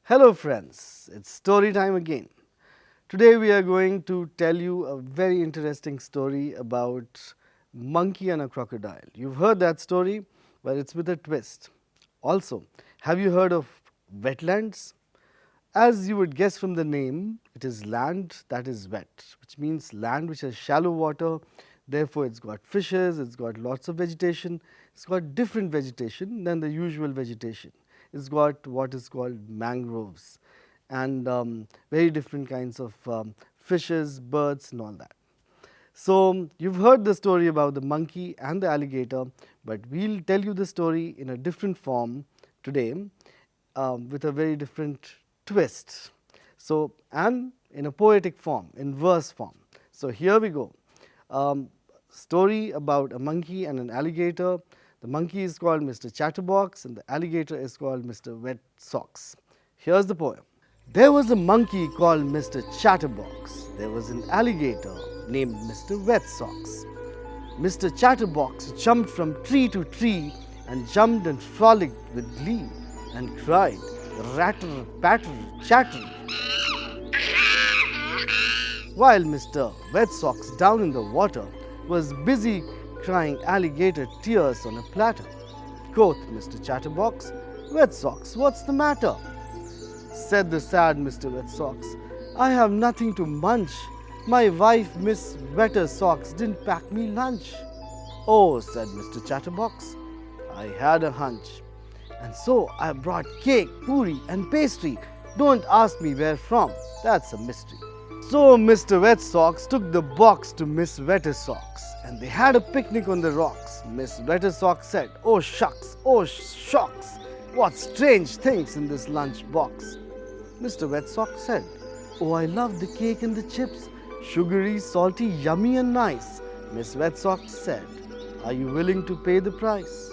Hello friends, it's story time again. Today we are going to tell you a very interesting story about monkey and a crocodile. You've heard that story, but it's with a twist. Also, have you heard of wetlands? As you would guess from the name, it is land that is wet, which means land which has shallow water. Therefore, it's got fishes, it's got lots of vegetation, it's got different vegetation than the usual vegetation. It's got what is called mangroves and very different kinds of fishes, birds, and all that. So, you've heard the story about the monkey and the alligator, but we'll tell you the story in a different form today with a very different twist. So, and in a poetic form, in verse form. So, here we go. Story about a monkey and an alligator. The monkey is called Mr. Chatterbox and the alligator is called Mr. Wet Socks. Here's the poem. There was a monkey called Mr. Chatterbox. There was an alligator named Mr. Wet Socks. Mr. Chatterbox jumped from tree to tree and jumped and frolicked with glee and cried, ratter, patter, chatter. While Mr. Wet Socks down in the water was busy crying alligator tears on a platter. Quoth Mr. Chatterbox, Wet Socks, what's the matter? Said the sad Mr. Wet Socks, I have nothing to munch. My wife, Miss Wetter Socks, didn't pack me lunch. Oh, said Mr. Chatterbox, I had a hunch. And so I brought cake, puri and pastry. Don't ask me where from, that's a mystery. So Mr. Wet Socks took the box to Miss Wetter Socks and they had a picnic on the rocks. Miss Wetter Socks said, oh shucks, oh shocks, what strange things in this lunch box. Mr. Wet Socks said, oh I love the cake and the chips, sugary, salty, yummy and nice. Miss Wet Socks said, are you willing to pay the price?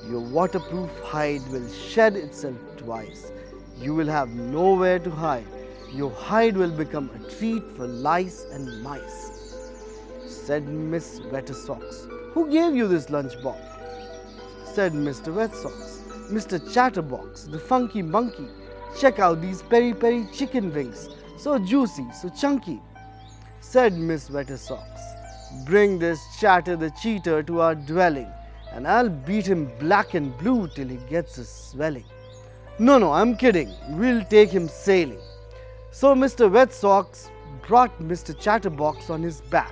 Your waterproof hide will shed itself twice. You will have nowhere to hide. Your hide will become a treat for lice and mice. Said Miss Wetter Socks, who gave you this lunch box? Said Mr. Wet Socks, Mr. Chatterbox, the funky monkey. Check out these peri-peri chicken wings, so juicy, so chunky. Said Miss Wetter Socks, bring this Chatter the cheater to our dwelling, and I'll beat him black and blue till he gets a swelling. No, I'm kidding, we'll take him sailing. So Mr. Wet Socks brought Mr. Chatterbox on his back.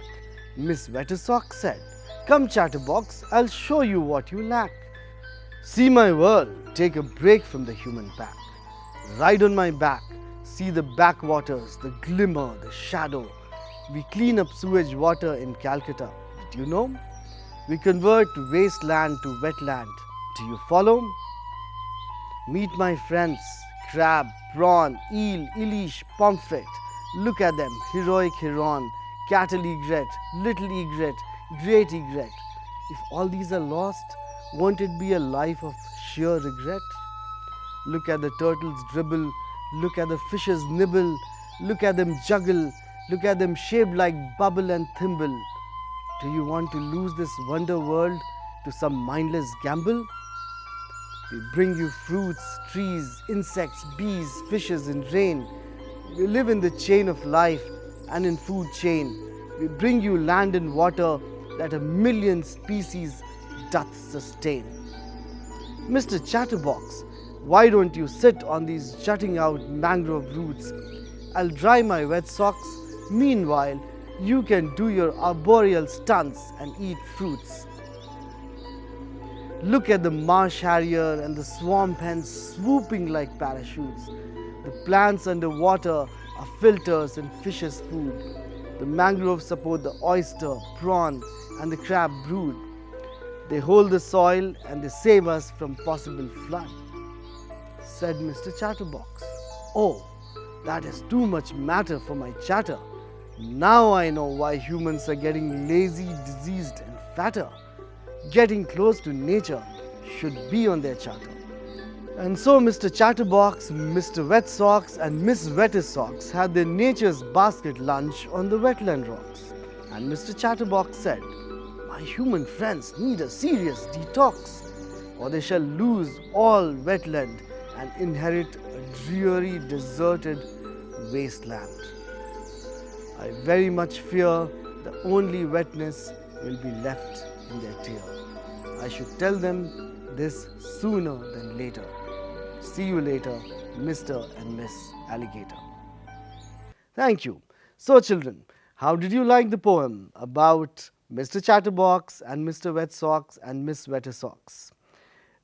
Miss Wetter Socks said, come Chatterbox, I'll show you what you lack. See my world, take a break from the human pack. Ride on my back, see the backwaters, the glimmer, the shadow. We clean up sewage water in Calcutta. Did you know? We convert wasteland to wetland. Do you follow? Meet my friends, crab, prawn, eel, ilish, pomfret. Look at them, heroic heron, cattle egret, little egret, great egret. If all these are lost, won't it be a life of sheer regret? Look at the turtles dribble, look at the fishes nibble, look at them juggle, look at them shaped like bubble and thimble. Do you want to lose this wonder world to some mindless gamble? We bring you fruits, trees, insects, bees, fishes in rain. We live in the chain of life and in food chain. We bring you land and water that a million species doth sustain. Mr. Chatterbox, why don't you sit on these jutting out mangrove roots? I'll dry my wet socks. Meanwhile, you can do your arboreal stunts and eat fruits. Look at the marsh harrier and the swamp hens swooping like parachutes. The plants underwater are filters and fishes' food. The mangroves support the oyster, prawn and the crab brood. They hold the soil and they save us from possible flood. Said Mr. Chatterbox, oh, that is too much matter for my chatter. Now I know why humans are getting lazy, diseased and fatter. Getting close to nature should be on their charter. And so Mr. Chatterbox, Mr. Wet Socks and Miss Wetter Socks had their nature's basket lunch on the wetland rocks. And Mr. Chatterbox said, my human friends need a serious detox, or they shall lose all wetland and inherit a dreary, deserted wasteland. I very much fear the only wetness will be left in their tear. I should tell them this sooner than later. See you later, Mr. and Miss Alligator. Thank you. So, children, how did you like the poem about Mr. Chatterbox and Mr. Wet Socks and Miss Wetter Socks?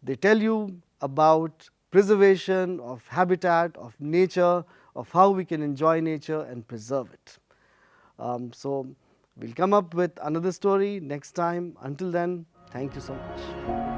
They tell you about preservation of habitat, of nature, of how we can enjoy nature and preserve it. So, we'll come up with another story next time. Until then, thank you so much.